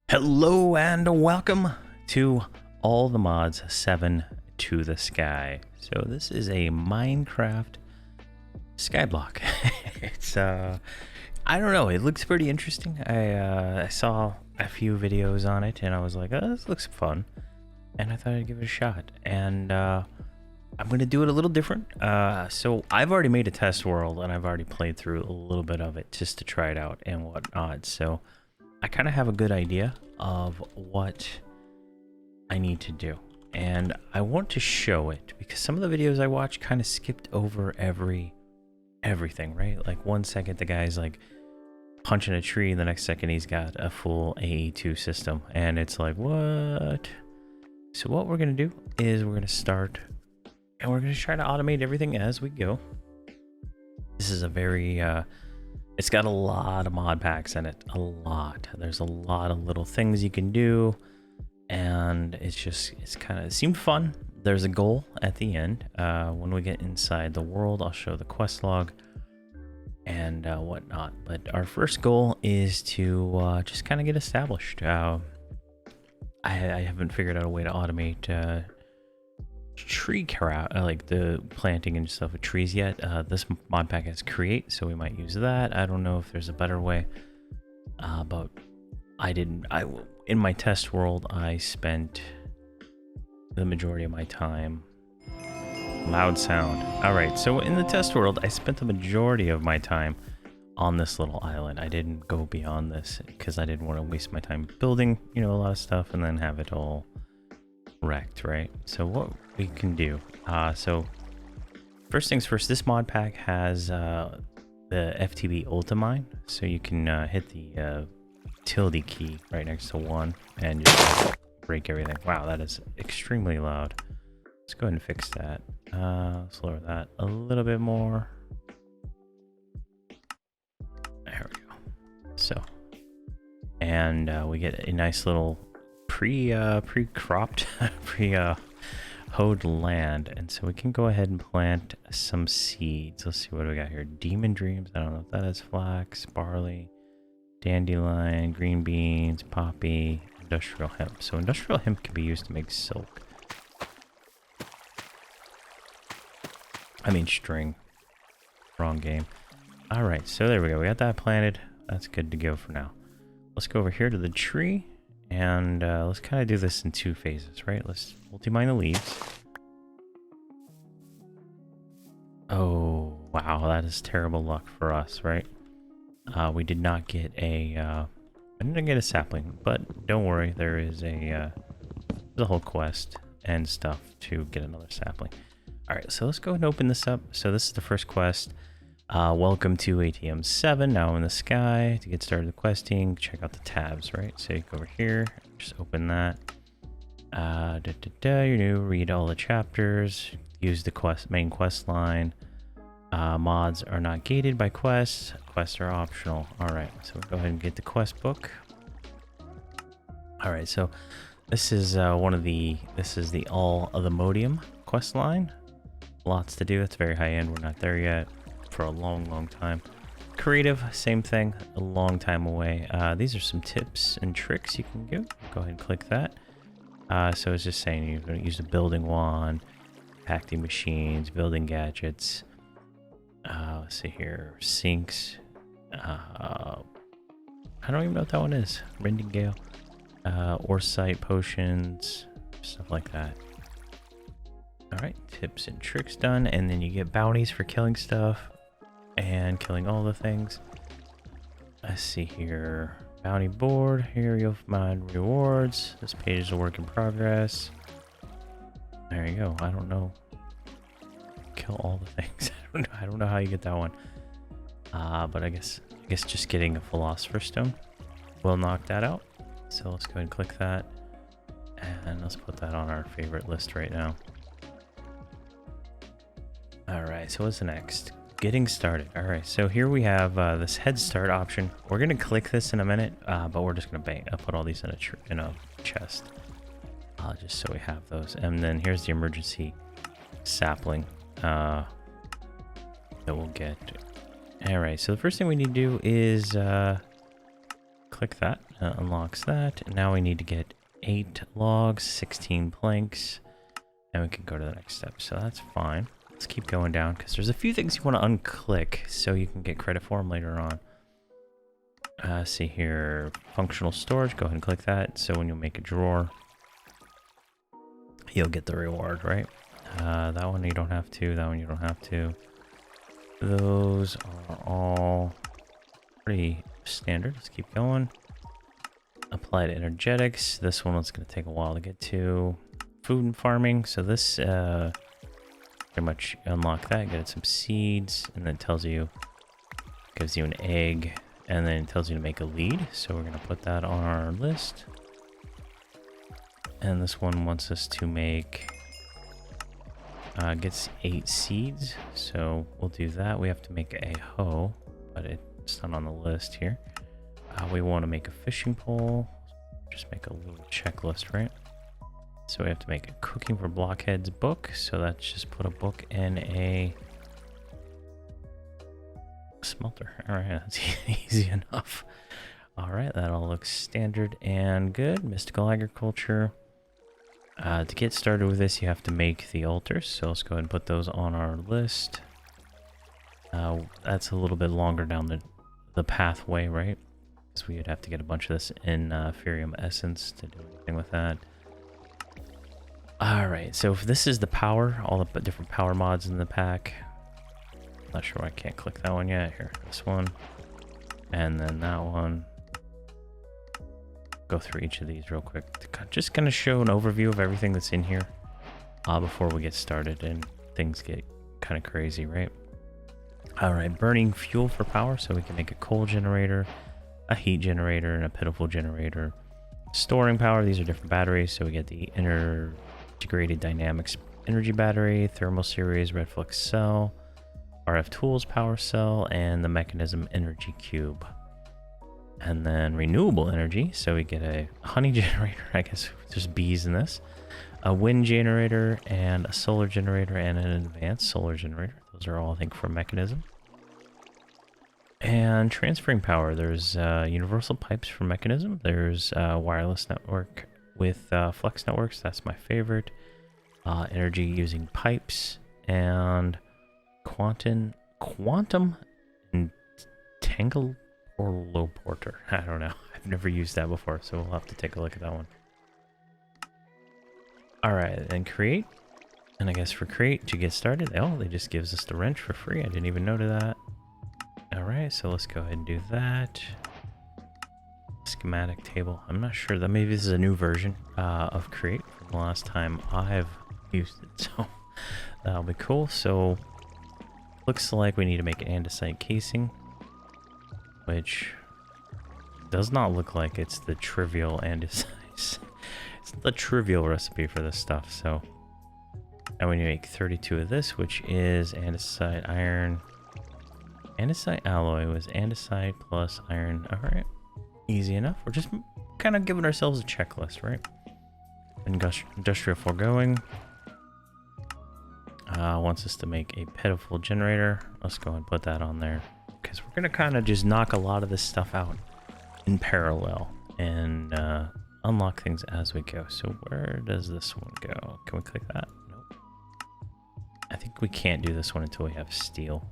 Hello and welcome to All the Mods 7 to the Sky. So this is a Minecraft skyblock. It's I don't know, it looks pretty interesting. I saw a few videos on it and I was like, oh, this looks fun, and I thought I'd give it a shot. And I'm gonna do it a little different. So I've already made a test world and I've already played through a little bit of it just to try it out and whatnot. So I kind of have a good idea of what I need to do, and I want to show it because some of the videos I watched kind of skipped over everything, right? Like 1 second the guy's like punching a tree, the next second he's got a full AE2 system, and it's like, what? So what we're gonna do is we're gonna start and we're gonna try to automate everything as we go. This is a very it's got a lot of mod packs in it, a lot. There's a lot of little things you can do, and it seemed fun. There's a goal at the end. When we get inside the world, I'll show the quest log and whatnot. But our first goal is to just kind of get established. I haven't figured out a way to automate tree crop, like the planting and stuff with trees yet. This mod pack has create, so we might use that. I don't know if there's a better way, but in my test world I spent the majority of my time. Loud sound. All right, so in the test world I spent the majority of my time on this little island. I didn't go beyond this because I didn't want to waste my time building, a lot of stuff and then have it all wrecked, right? So what we can do, so first things first, this mod pack has the FTB Ultimine, so you can hit the tilde key right next to 1 and just break everything. Wow, that is extremely loud. Let's go ahead and fix that. Let's lower that a little bit more. There we go. So, and we get a nice little pre-cropped, hoed land, and so we can go ahead and plant some seeds. Let's see, what do we got here? Demon Dreams, I don't know if that is. Flax, barley, dandelion, green beans, poppy, industrial hemp. So industrial hemp can be used to make silk. I mean string. Wrong game. All right, so there we go. We got that planted. That's good to go for now. Let's go over here to the tree. And let's kind of do this in 2 phases, right? Let's multi-mine the leaves. Oh, wow, that is terrible luck for us, right? We did not get I didn't get a sapling, but don't worry, there is there's a whole quest and stuff to get another sapling. All right, so let's go ahead and open this up. So this is the first quest. Welcome to ATM7, now in the sky. To get started with questing, check out the tabs, right? So you go over here, just open that. You're new, read all the chapters, use the main quest line. Mods are not gated by quests are optional. All right, so we'll go ahead and get the quest book. All right, so this is this is the All of the Modium quest line. Lots to do. It's very high end. We're not there yet. For a long time. Creative, same thing, a long time away. These are some tips and tricks you can do. Go ahead and click that. So it's just saying you're going to use a building wand, packing machines, building gadgets. Let's see here, sinks. I don't even know what that one is. Rending Gale, Orsite potions, stuff like that. All right, tips and tricks done, and then you get bounties for killing stuff and killing all the things. Let's see here, bounty board. Here you'll find rewards. This page is a work in progress. There you go. I don't know. Kill all the things. I don't know how you get that one. But I guess just getting a philosopher's stone will knock that out. So let's go ahead and click that, and let's put that on our favorite list right now. All right, so what's the next? Getting started. All right, so here we have this head start option. We're gonna click this in a minute, but we're just gonna put all these in a chest, just so we have those. And then here's the emergency sapling that we'll get All right, so the first thing we need to do is click that, unlocks that. Now we need to get 8 logs, 16 planks, and we can go to the next step. So that's fine. Let's keep going down because there's a few things you want to unclick so you can get credit for them later on. See here, functional storage, go ahead and click that. So when you make a drawer, you'll get the reward, right? That one you don't have to, that one you don't have to. Those are all pretty standard. Let's keep going. Apply to energetics. This one is going to take a while to get to. Food and farming. So this pretty much unlock that, get some seeds, and then it tells you, gives you an egg, and then it tells you to make a lead. So we're going to put that on our list. And this one wants us to make, gets 8 seeds. So we'll do that. We have to make a hoe, but it's not on the list here. We want to make a fishing pole. Just make a little checklist, right? So we have to make a cooking for blockheads book. So that's just put a book in a smelter. All right, that's easy enough. All right, that all looks standard and good. Mystical agriculture. To get started with this, you have to make the altars. So let's go ahead and put those on our list. That's a little bit longer down the pathway, right? So we'd have to get a bunch of this in Ferium Essence to do anything with that. All right, so if this is the power, all the different power mods in the pack. Not sure why I can't click that one yet. Here, this one, and then that one. Go through each of these real quick. Just gonna show an overview of everything that's in here before we get started and things get kind of crazy, right? All right, burning fuel for power, so we can make a coal generator, a heat generator, and a pitiful generator. Storing power, these are different batteries, so we get the integrated dynamics energy battery, thermal series, red flux cell, RF tools power cell, and the mechanism energy cube. And then renewable energy, so we get a honey generator, I guess there's bees in this, a wind generator, and a solar generator, and an advanced solar generator. Those are all, I think, for mechanism. And transferring power, there's universal pipes for mechanism. There's wireless network with flex networks, that's my favorite. Energy using pipes, and quantum entangle or low porter. I don't know. I've never used that before, so we'll have to take a look at that one. All right, and create. And I guess for create to get started, oh, they just gives us the wrench for free. I didn't even know that. All right, so let's go ahead and do that. Schematic table. I'm not sure that maybe this is a new version of create from the last time I've used it, so that'll be cool. So looks like we need to make an andesite casing, which does not look like it's the trivial andesite. It's the trivial recipe for this stuff. So, and we need to make 32 of this, which is andesite iron. Andesite alloy was andesite plus iron. All right, easy enough. We're just kind of giving ourselves a checklist, right? Industrial foregoing. Wants us to make a pitiful generator. Let's go and put that on there, because we're gonna kind of just knock a lot of this stuff out in parallel and unlock things as we go. So where does this one go? Can we click that? Nope. I think we can't do this one until we have steel.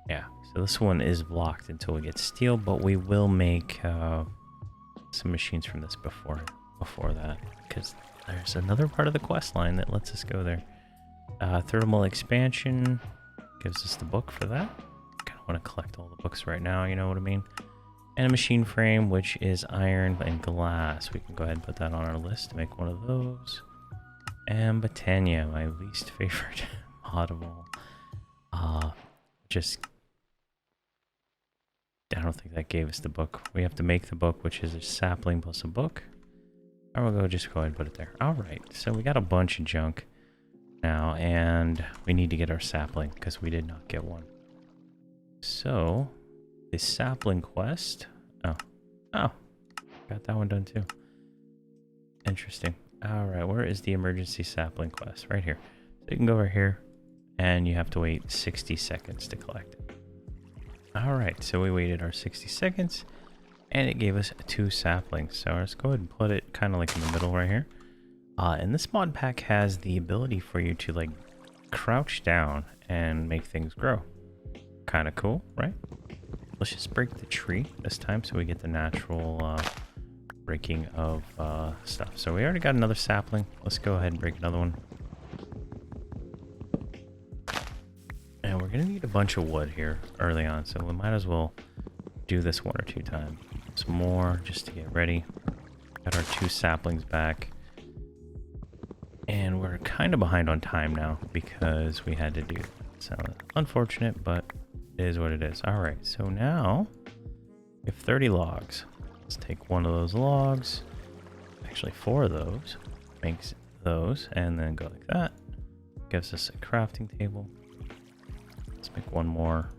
Yeah, so this one is blocked until we get steel, but we will make some machines from this before that, because there's another part of the quest line that lets us go there. Thermal expansion gives us the book for that. Kind of want to collect all the books right now, you know what I mean? And a machine frame, which is iron and glass. We can go ahead and put that on our list to make one of those. And Botania, my least favorite mod of all. Just, I don't think that gave us the book. We have to make the book, which is a sapling plus a book. Or we'll just go ahead and put it there. All right, so we got a bunch of junk now, and we need to get our sapling because we did not get one. So the sapling quest. Oh, got that one done too. Interesting. All right, where is the emergency sapling quest? Right here. So you can go over here, and you have to wait 60 seconds to collect it. All right, so we waited our 60 seconds and it gave us 2 saplings. So let's go ahead and put it kind of like in the middle right here. And this mod pack has the ability for you to like crouch down and make things grow. Kind of cool, right? Let's just break the tree this time so we get the natural breaking of stuff. So we already got another sapling. Let's go ahead and break another one. And we're gonna need a bunch of wood here early on, so we might as well do this 1 or 2 times. Some more just to get ready. Got our 2 saplings back. And we're kind of behind on time now because we had to do that. So unfortunate, but it is what it is. All right, so now we have 30 logs. Let's take 1 of those logs, actually 4 of those, makes those, and then go like that. Gives us a crafting table. Let's make 1 more.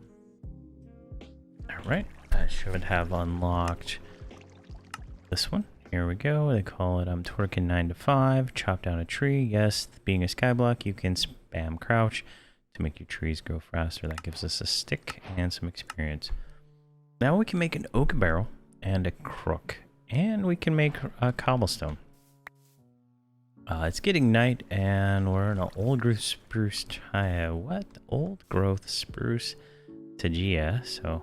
All right, that should have unlocked this one. Here we go. They call it twerking 9 to 5. Chop down a tree. Yes, being a skyblock, you can spam crouch to make your trees grow faster. That gives us a stick and some experience. Now we can make an oak barrel and a crook, and we can make a cobblestone. It's getting night, and we're in an old growth spruce. Old growth spruce Tajia. So,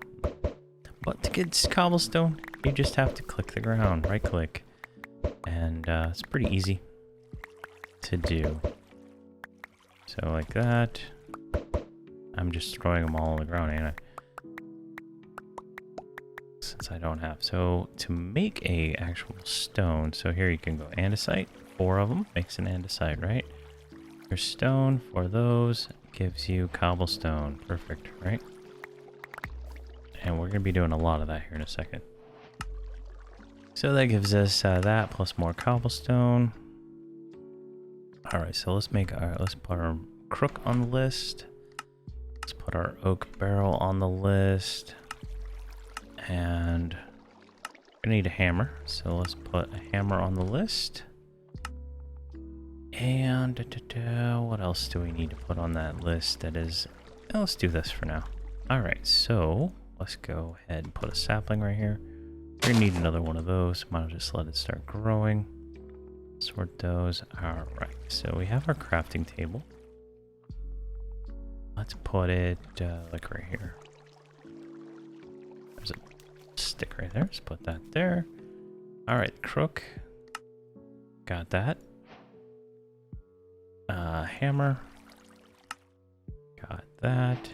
but to get cobblestone, you just have to click the ground, right click, and it's pretty easy to do. So like that. I'm just throwing them all on the ground, ain't I? Since I don't have. So to make a actual stone, so here you can go andesite, 4 of them makes an andesite, right? Your stone for those gives you cobblestone. Perfect, right? And we're gonna be doing a lot of that here in a second. So that gives us that plus more cobblestone. All right, so let's put our crook on the list. Let's put our oak barrel on the list. And we're gonna need a hammer. So let's put a hammer on the list. And what else do we need to put on that list? Let's do this for now. All right, so let's go ahead and put a sapling right here. We're gonna need another one of those. Might as well just let it start growing. Sort those. All right, so we have our crafting table. Let's put it like right here. There's a stick right there. Let's put that there. All right, crook. Got that. Hammer. Got that.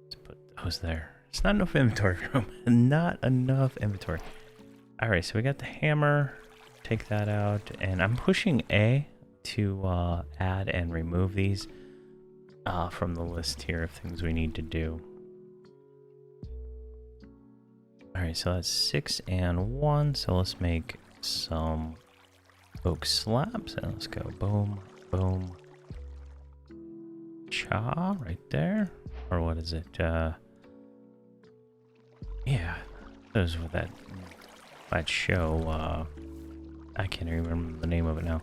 Let's put those there. It's not enough inventory room. Not enough inventory. All right, so we got the hammer. Take that out, and I'm pushing A to add and remove these from the list here of things we need to do. All right, so that's 6 and 1. So let's make some oak slabs, and let's go boom, boom, cha right there. Or what is it? Yeah, those were that show. I can't even remember the name of it now.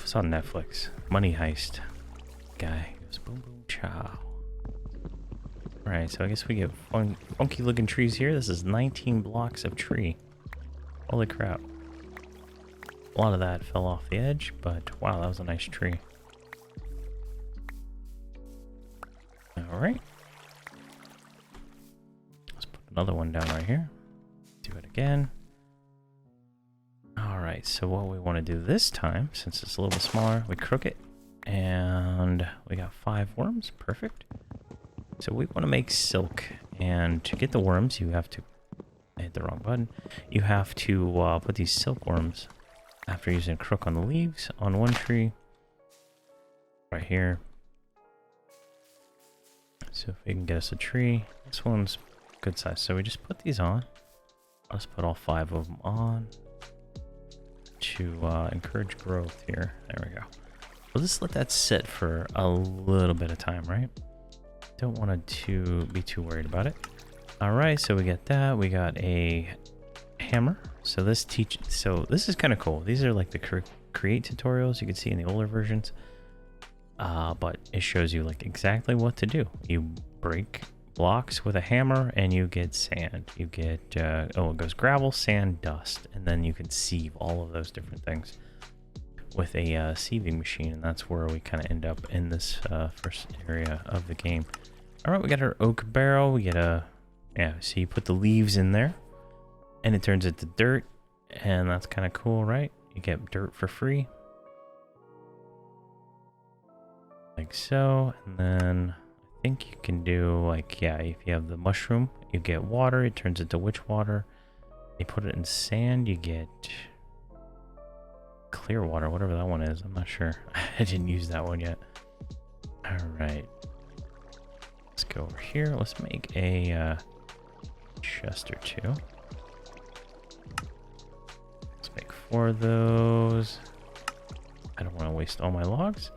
It's on Netflix. Money Heist. Guy goes boom boom chow. Alright, so I guess we get funky looking trees here. This is 19 blocks of tree. Holy crap. A lot of that fell off the edge, but wow, that was a nice tree. Alright. Let's put another one down right here. Do it again. Alright, so what we want to do this time, since it's a little bit smaller, we crook it, and we got 5 worms. Perfect. So we want to make silk, and to get the worms, you have to... I hit the wrong button. You have to put these silkworms, after using a crook on the leaves, on one tree, right here. So if we can get us a tree, this one's good size. So we just put these on. Let's put all 5 of them on to encourage growth here. There we go. We'll just let that sit for a little bit of time, right? Don't want to be too worried about it. All right, so we got that. We got a hammer. So this is kind of cool. These are like the create tutorials you can see in the older versions. But it shows you like exactly what to do. You break blocks with a hammer and you get sand. You get, oh, it goes gravel, sand, dust, and then you can sieve all of those different things with a sieving machine, and that's where we kind of end up in this first area of the game. All right, we got our oak barrel. We get a, yeah, so you put the leaves in there and it turns into dirt, and that's kind of cool, right? You get dirt for free. Like so, and then I think you can do like, yeah, if you have the mushroom, you get water, it turns into witch water. You put it in sand, you get clear water, whatever that one is. I'm not sure. I didn't use that one yet. All right. Let's go over here. Let's make a chest or two. Let's make 4 of those. I don't want to waste all my logs.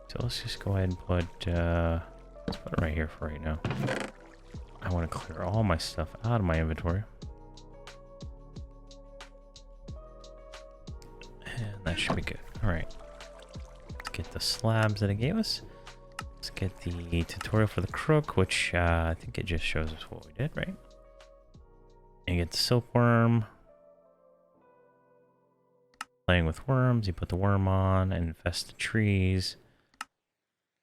So let's just go ahead and put, let's put it right here for right now. I want to clear all my stuff out of my inventory. And that should be good. All right. Let's get the slabs that it gave us. Let's get the tutorial for the crook, which I think it just shows us what we did, right? And you get the silkworm. Playing with worms, you put the worm on and infest the trees.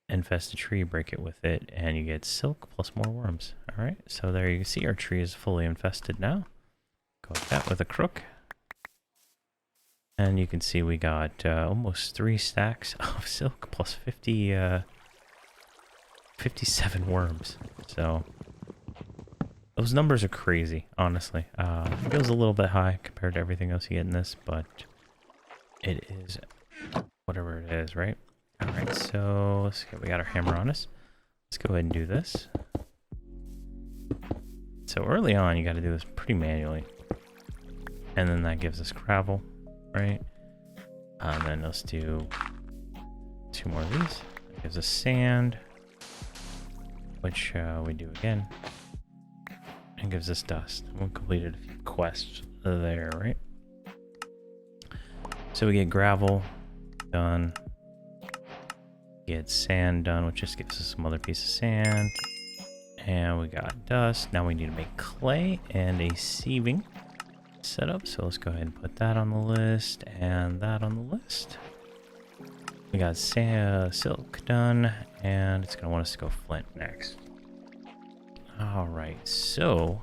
Infest a tree, break it with it, and you get silk plus more worms. All right, so there you can see our tree is fully infested now. Go like that with a crook. And you can see we got almost 3 stacks of silk plus 57 worms. So those numbers are crazy, honestly. Feels a little bit high compared to everything else you get in this, but it is whatever it is, right? All right, so let's get, we got our hammer on us. Let's go ahead and do this. So early on, you got to do this pretty manually. And then that gives us gravel, right? And then let's do 2 more of these. That gives us sand, which we do again. And gives us dust. We completed a few quests there, right? So we get gravel done. Get sand done, which just gives us some other piece of sand. And we got dust. Now we need to make clay and a sieving setup. So let's go ahead and put that on the list and that on the list. We got silk done, and it's going to want us to go flint next. All right, so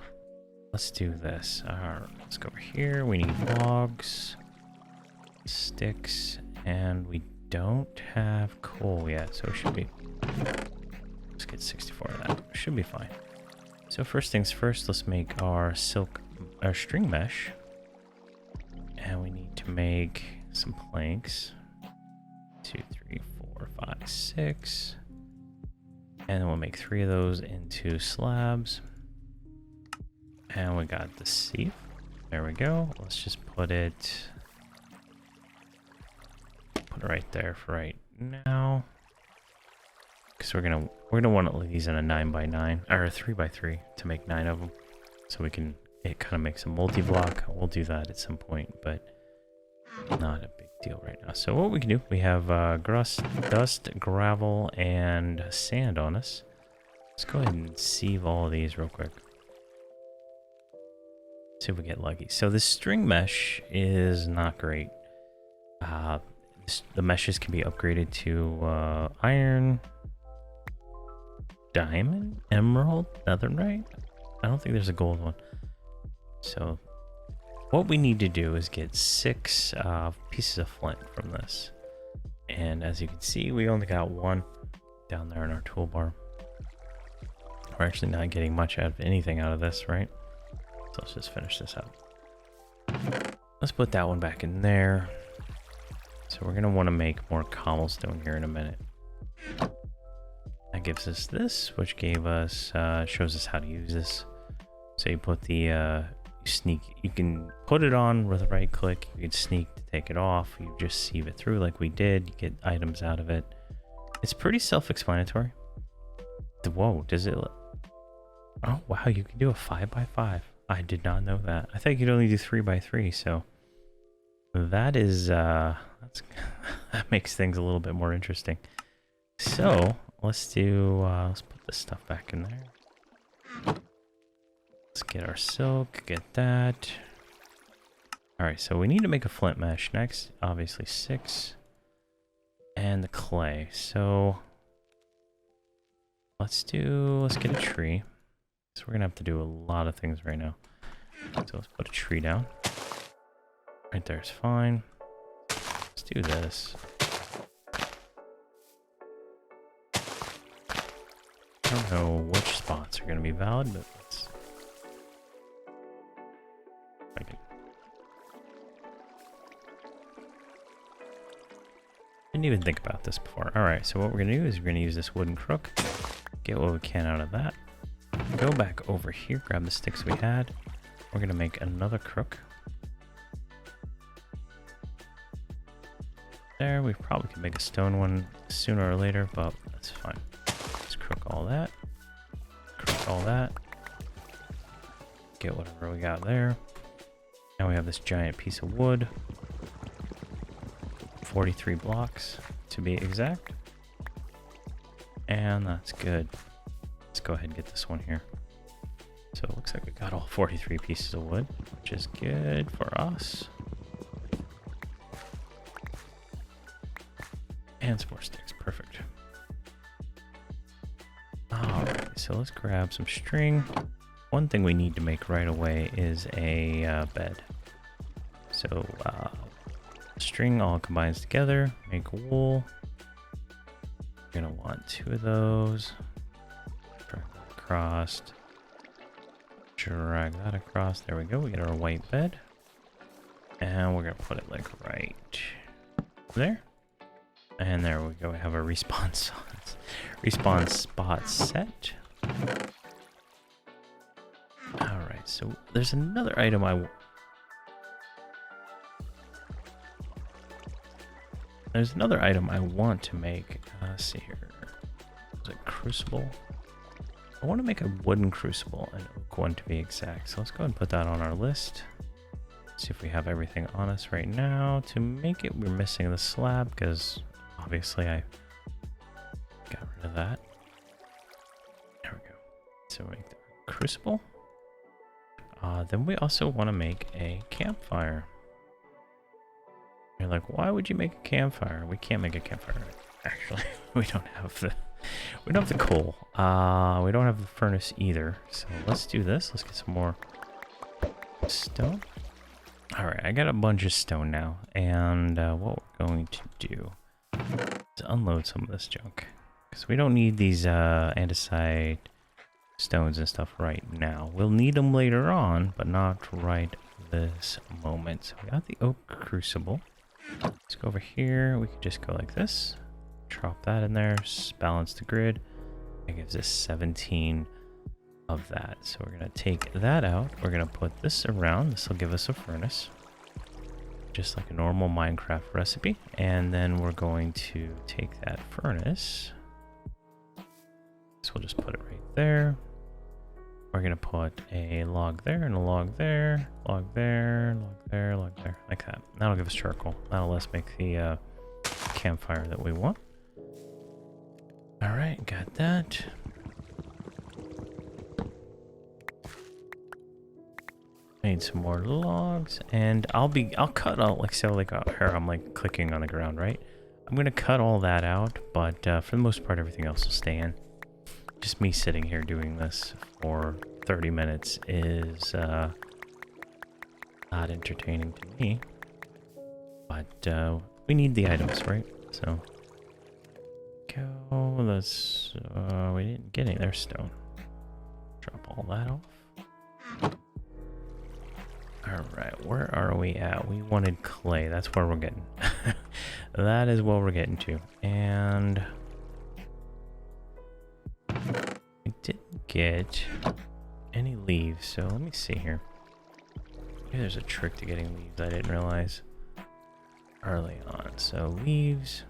let's do this. All right, let's go over here. We need logs, sticks, and we don't have coal yet, so it should be, let's get 64 of that. Should be fine. So first things first, let's make our string mesh, and we need to make some planks. 2, 3, 4, 5, 6, and then we'll make 3 of those into slabs. And we got the sieve. There we go. Let's just put it right there for right now, because we're gonna want to leave these in a 9x9 or a 3x3 to make 9 of them, so we can, it kind of makes a multi-block. We'll do that at some point, but not a big deal right now. So what we can do, we have dust, gravel, and sand on us. Let's go ahead and sieve all of these real quick. See if we get lucky. So this string mesh is not great. The meshes can be upgraded to iron, diamond, emerald, netherite. I don't think there's a gold one. So what we need to do is get 6 pieces of flint from this. And as you can see, we only got 1 down there in our toolbar. We're actually not getting much out of anything out of this, right? So let's just finish this up. Let's put that one back in there. So we're going to want to make more cobblestone here in a minute. That gives us this, which gave us, shows us how to use this. So you put the, you can put it on with a right click. You can sneak to take it off. You just sieve it through like we did. You get items out of it. It's pretty self-explanatory. Whoa, does it? Oh, wow, you can do a 5x5. I did not know that. I thought you could only do 3x3, so that is, that makes things a little bit more interesting. So let's do, let's put this stuff back in there. Let's get our silk, get that. Alright, so we need to make a flint mesh next. Obviously 6. And the clay. So let's get a tree. So we're gonna have to do a lot of things right now. So let's put a tree down. Right there is fine. Let's do this. I don't know which spots are gonna be valid, but let's... Didn't even think about this before. Alright, so what we're gonna do is we're gonna use this wooden crook. Get what we can out of that. Go back over here, grab the sticks we had. We're gonna make another crook. There, we probably could make a stone one sooner or later, but that's fine. Let's crook all that. Crook all that. Get whatever we got there. Now we have this giant piece of wood. 43 blocks to be exact. And that's good. Let's go ahead and get this one here. So it looks like we got all 43 pieces of wood, which is good for us. And some more sticks, perfect. Alright, so let's grab some string. One thing we need to make right away is a bed. So string all combines together, make wool. You're gonna want 2 of those. Drag that across. Drag that across. There we go. We get our white bed. And we're gonna put it like right there. And there we go. We have our respawn spot set. Alright, so there's another item There's another item I want to make. Let's see here. Is it crucible? I want to make a wooden crucible, an oak one to be exact. So let's go ahead and put that on our list. See if we have everything on us right now. To make it, we're missing the slab because obviously I got rid of that. There we go. So we make the crucible. Then we also want to make a campfire. You're like, why would you make a campfire? We can't make a campfire. Actually, we don't have the coal. We don't have the furnace either. So let's do this. Let's get some more stone. All right, I got a bunch of stone now, and what we're going to do is unload some of this junk because we don't need these andesite stones and stuff right now. We'll need them later on, but not right this moment. So we got the oak crucible. Let's go over here. We could just go like this. Drop that in there. Balance the grid. That gives us 17 of that. So we're going to take that out. We're going to put this around. This will give us a furnace. Just like a normal Minecraft recipe. And then we're going to take that furnace. So we'll just put it right there. We're going to put a log there and a log there, log there, log there, log there, like that. That'll give us charcoal. That'll let us make the campfire that we want. All right, got that. I need some more logs, and I'll cut out, like, so like here I'm like clicking on the ground, right? I'm going to cut all that out, but for the most part, everything else will stay in. Just me sitting here doing this for 30 minutes is not entertaining to me. But we need the items, right? So go. Let's. We didn't get any. There's stone. Drop all that off. All right, where are we at? We wanted clay. That's where we're getting. That is what we're getting to, and. I didn't get any leaves, so let me see here. Maybe there's a trick to getting leaves I didn't realize early on. So leaves.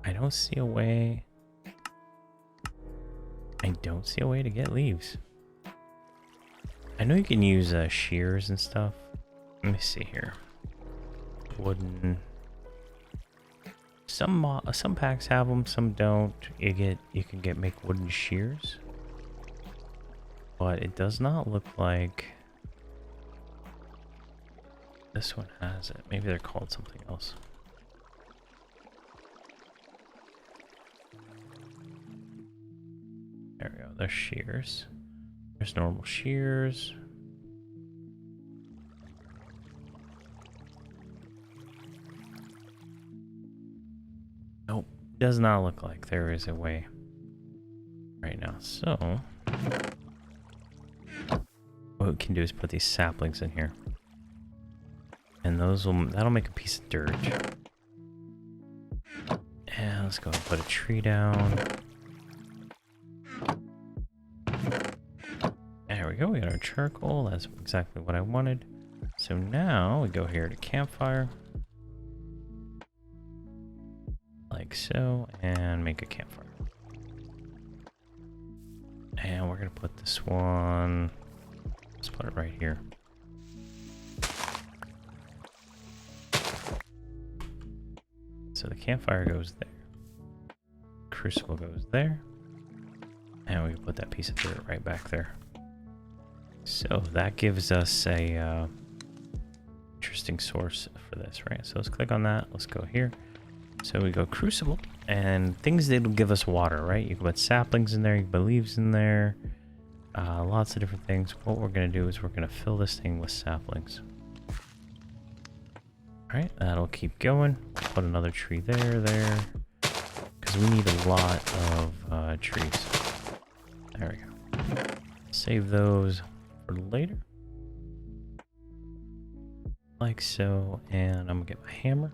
I don't see a way. I don't see a way to get leaves. I know you can use shears and stuff. Let me see here. Wooden. Some packs have them, some don't. You can make wooden shears, but it does not look like this one has it. Maybe they're called something else. There we go. There's shears. There's normal shears. Nope. Does not look like there is a way right now. So what we can do is put these saplings in here. And that'll make a piece of dirt. And let's go and put a tree down. There we go, we got our charcoal. That's exactly what I wanted. So now we go here to campfire. Like so, and make a campfire. And we're gonna put this one, let's put it right here. So the campfire goes there. Crucible goes there. And we can put that piece of dirt right back there. So that gives us a interesting source for this, right? So let's click on that. Let's go here. So we go crucible and things that'll give us water, right? You can put saplings in there, you can put leaves in there, lots of different things. What we're going to do is we're going to fill this thing with saplings. All right, that'll keep going. Put another tree there, because we need a lot of trees. There we go. Save those for later. Like so, and I'm gonna get my hammer.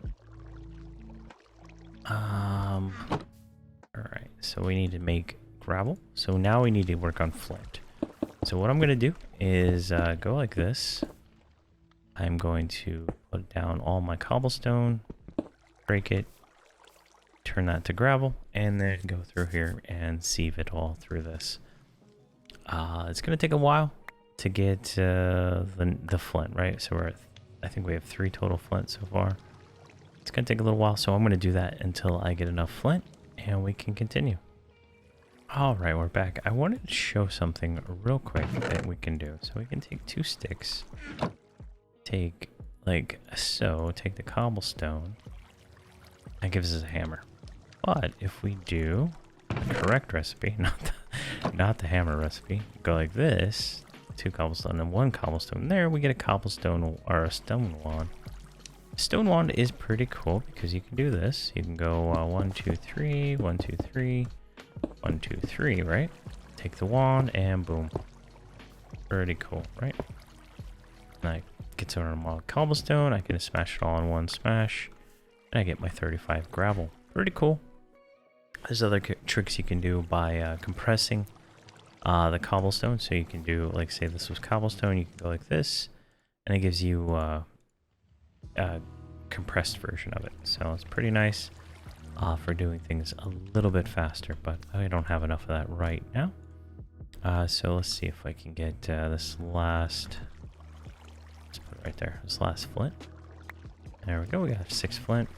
Alright, so we need to make gravel. So now we need to work on flint. So what I'm gonna do is go like this. I'm going to put down all my cobblestone, break it, turn that to gravel, and then go through here and sieve it all through this. It's gonna take a while to get the flint, right? So I think we have 3 total flint so far. It's gonna take a little while, so I'm gonna do that until I get enough flint, and we can continue. All right, we're back. I wanted to show something real quick that we can do. So we can take 2 sticks, take like so, take the cobblestone. That gives us a hammer. But if we do the correct recipe, not the hammer recipe, go like this, 2 cobblestone and 1 cobblestone. There we get a cobblestone or a stone wand. Stone wand is pretty cool because you can do this. You can go 1, 2, 3, 1, 2, 3, 1, 2, 3, right? Take the wand and boom. Pretty cool, right? And I get some normal cobblestone. I can smash it all in one smash, and I get my 35 gravel. Pretty cool. There's other tricks you can do by compressing the cobblestone. So you can do, like, say this was cobblestone, you can go like this, and it gives you a compressed version of it. So it's pretty nice for doing things a little bit faster, but I don't have enough of that right now. So let's see if I can get this last, let's put it right there, this last flint. There we go, we got 6 flint.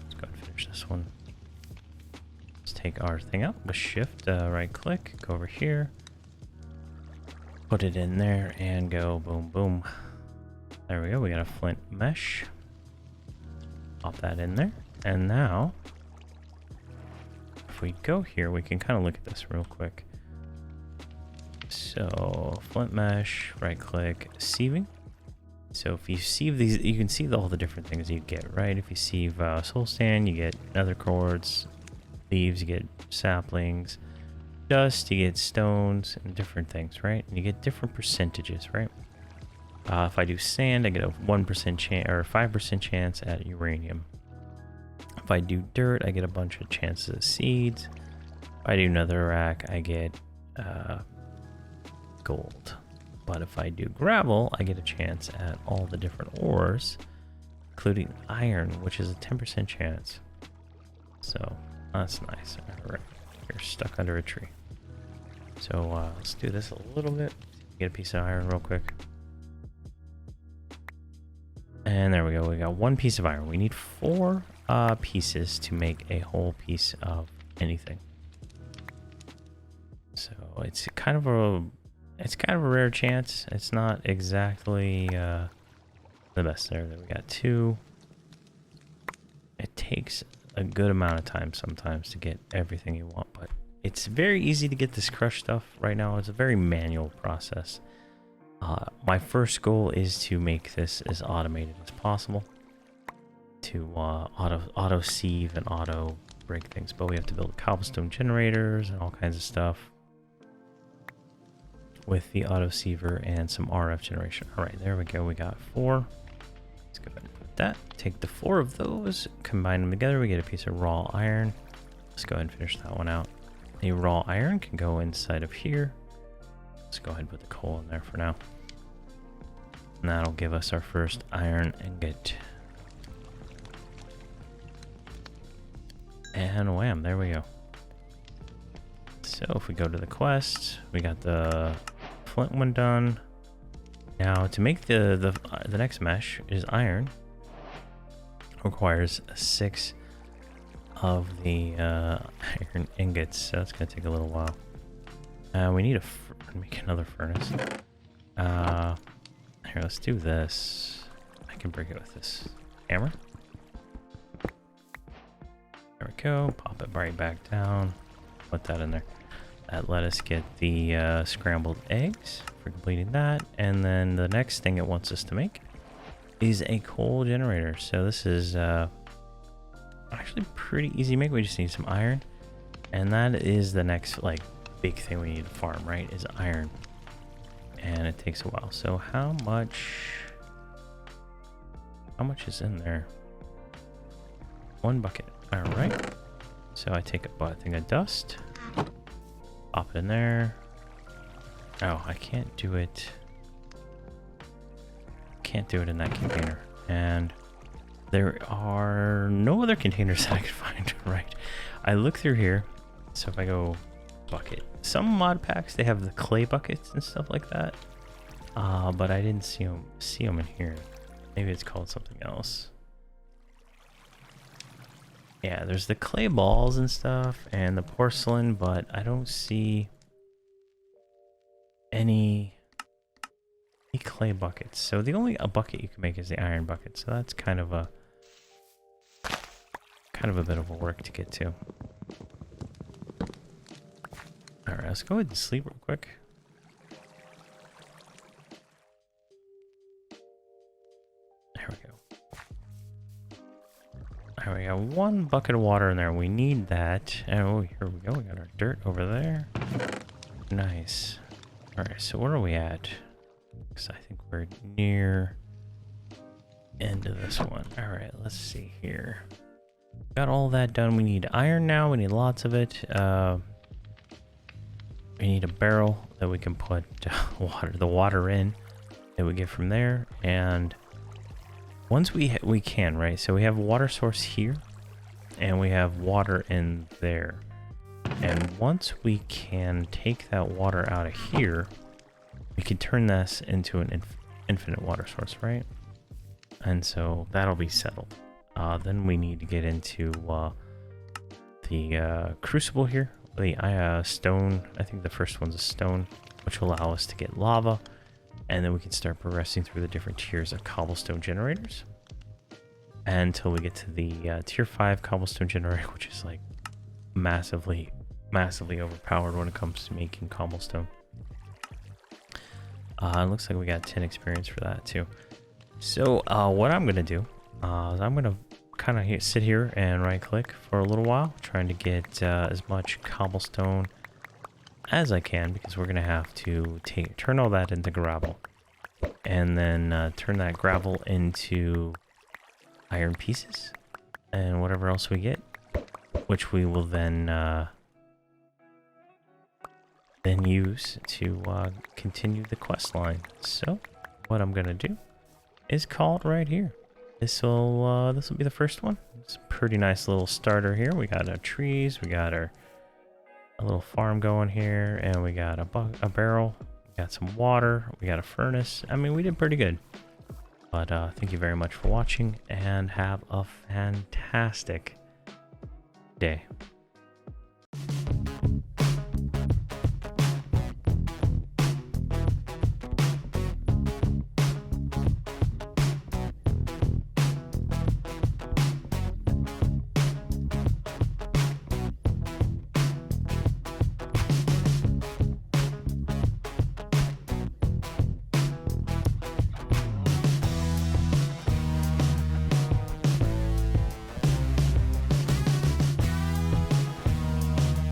Let's go and finish this one. Let's take our thing out with shift, right click, go over here, put it in there and go boom, boom. There we go, we got a flint mesh. Pop that in there. And now, if we go here, we can kind of look at this real quick. So, flint mesh, right click, sieving. So if you sieve these, you can see all the different things you get, right? If you sieve soul sand, you get nether quartz, leaves, you get saplings, dust, you get stones, and different things, right? And you get different percentages, right? If I do sand, I get a 1% chance or 5% chance at uranium. If I do dirt, I get a bunch of chances of seeds. If I do netherrack, I get gold. But if I do gravel, I get a chance at all the different ores, including iron, which is a 10% chance. So that's nice. All right, you're stuck under a tree. So let's do this a little bit. Get a piece of iron real quick. And there we go. We got 1 piece of iron. We need 4 pieces to make a whole piece of anything. So it's kind of a rare chance. It's not exactly the best there. We got 2. It takes a good amount of time sometimes to get everything you want, but it's very easy to get this crushed stuff right now. It's a very manual process. My first goal is to make this as automated as possible, to auto sieve and auto break things, but we have to build cobblestone generators and all kinds of stuff with the auto siever and some RF generation. All right, there we go. We got 4. Let's go ahead and put that. Take the 4 of those, combine them together. We get a piece of raw iron. Let's go ahead and finish that one out. The raw iron can go inside of here. Let's go ahead and put the coal in there for now. And that'll give us our first iron ingot. And wham, there we go. So if we go to the quest, we got the flint one done. Now to make the next mesh is iron. Requires 6 of the iron ingots, so it's gonna take a little while. We need to make another furnace. Here, let's do this. I can break it with this hammer. There we go. Pop it right back down. Put that in there. That let us get the scrambled eggs for completing that. And then the next thing it wants us to make is a coal generator. So this is actually pretty easy to make. We just need some iron. And that is the next like big thing we need to farm, right? Is iron. And it takes a while. So how much is in there? 1 bucket. All right. So I take a thing of dust, pop it in there. Oh, I can't do it. Can't do it in that container. And there are no other containers that I could find. Right. I look through here. So if I go bucket, some mod packs, they have the clay buckets and stuff like that. But I didn't see them in here. Maybe it's called something else. Yeah, there's the clay balls and stuff and the porcelain, but I don't see any clay buckets. So the only bucket you can make is the iron bucket. So that's kind of a bit of a work to get to. All right, let's go ahead and sleep real quick. There we go. There we go. 1 bucket of water in there. We need that. Oh, here we go. We got our dirt over there. Nice. All right, so where are we at? Because I think we're near end of this one. All right, let's see here. Got all that done. We need iron now. We need lots of it. We need a barrel that we can put the water in that we get from there. And once we can, right? So we have a water source here and we have water in there. And once we can take that water out of here, we can turn this into an infinite water source, right? And so that'll be settled. Then we need to get into the crucible here. The stone, I think the first one's a stone, which will allow us to get lava. And then we can start progressing through the different tiers of cobblestone generators until we get to the tier 5 cobblestone generator, which is like massively overpowered when it comes to making cobblestone. It looks like we got 10 experience for that too. So what I'm gonna do is I'm gonna kind of sit here and right click for a little while, trying to get as much cobblestone as I can, because we're gonna have to turn all that into gravel, and then turn that gravel into iron pieces and whatever else we get, which we will then use to continue the quest line. So what I'm gonna do is call it right here. This will be the first one. It's a pretty nice little starter here. We got our trees, we got a little farm going here, and we got a barrel, we got some water, we got a furnace. I mean, we did pretty good. But thank you very much for watching, and have a fantastic day.